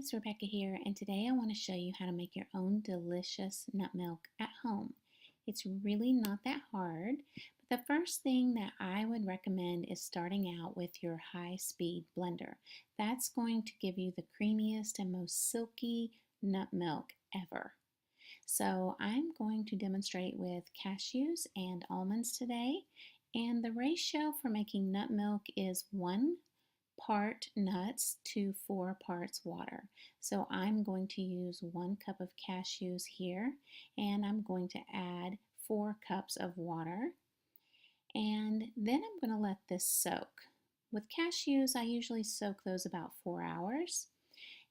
it's Rebecca here, and today I want to show you how to make your own delicious nut milk at home. It's really not that hard, but the first thing that I would recommend is starting out with your high-speed blender. That's going to give you the creamiest and most silky nut milk ever. So I'm going to demonstrate with cashews and almonds today, and the ratio for making nut milk is 1 part nuts to 4 parts water. So I'm going to use 1 cup of cashews here, and I'm going to add 4 cups of water, and then I'm going to let this soak. With cashews, I usually soak those about 4 hours.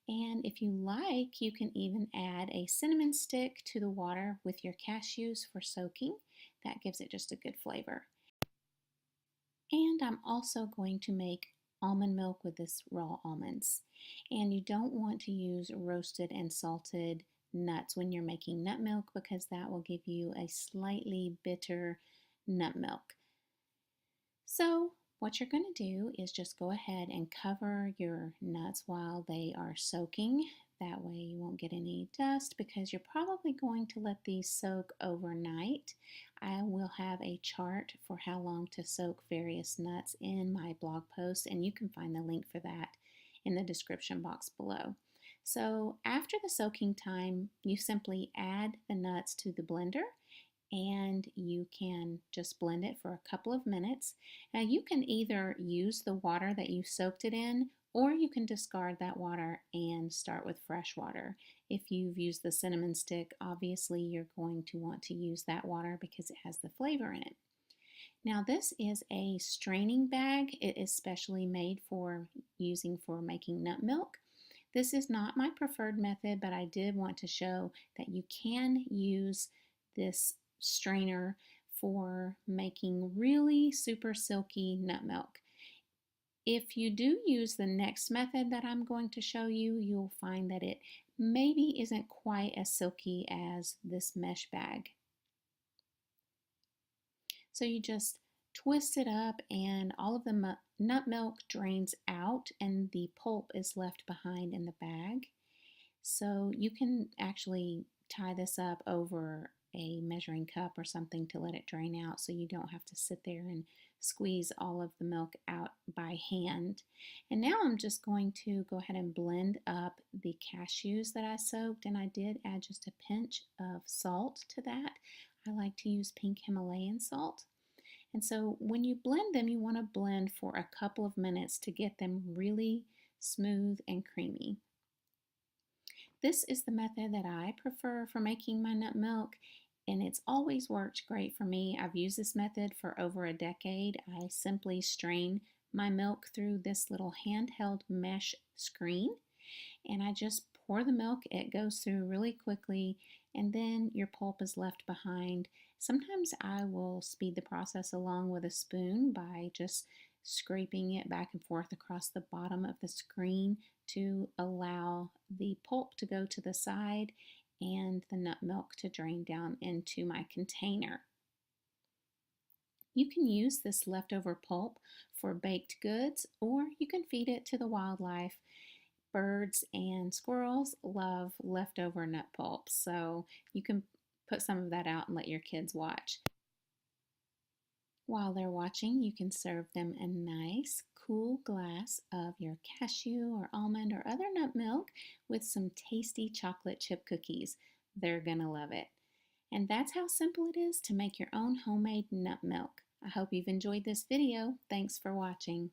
And if you like, you can even add a cinnamon stick to the water with your cashews for soaking. That gives it just a good flavor. And I'm also going to make almond milk with this raw almonds. And you don't want to use roasted and salted nuts when you're making nut milk because that will give you a slightly bitter nut milk. So what you're going to do is just go ahead and cover your nuts while they are soaking. That way you won't get any dust because you're probably going to let these soak overnight. I will have a chart for how long to soak various nuts in my blog post, and you can find the link for that in the description box below. So after the soaking time, you simply add the nuts to the blender and you can just blend it for a couple of minutes. Now you can either use the water that you soaked it in, or you can discard that water and start with fresh water. If you've used the cinnamon stick, obviously you're going to want to use that water because it has the flavor in it. Now this is a straining bag. It is specially made for using for making nut milk. This is not my preferred method, but I did want to show that you can use this strainer for making really super silky nut milk. If you do use the next method that I'm going to show you, you'll find that it maybe isn't quite as silky as this mesh bag. So you just twist it up and all of the nut milk drains out and the pulp is left behind in the bag. So you can actually tie this up over a measuring cup or something to let it drain out so you don't have to sit there and squeeze all of the milk out by hand. And now I'm just going to go ahead and blend up the cashews that I soaked, and I did add just a pinch of salt to that. I like to use pink Himalayan salt. And so when you blend them, you want to blend for a couple of minutes to get them really smooth and creamy. This is the method that I prefer for making my nut milk, and it's always worked great for me. I've used this method for over a decade. I simply strain my milk through this little handheld mesh screen, and I just pour the milk. It goes through really quickly, and then your pulp is left behind. Sometimes I will speed the process along with a spoon by just scraping it back and forth across the bottom of the screen to allow the pulp to go to the side and the nut milk to drain down into my container. You can use this leftover pulp for baked goods, or you can feed it to the wildlife. Birds and squirrels love leftover nut pulp, so you can put some of that out and let your kids watch. While they're watching, you can serve them a nice cool glass of your cashew or almond or other nut milk with some tasty chocolate chip cookies. They're gonna love it. And that's how simple it is to make your own homemade nut milk. I hope you've enjoyed this video. Thanks for watching.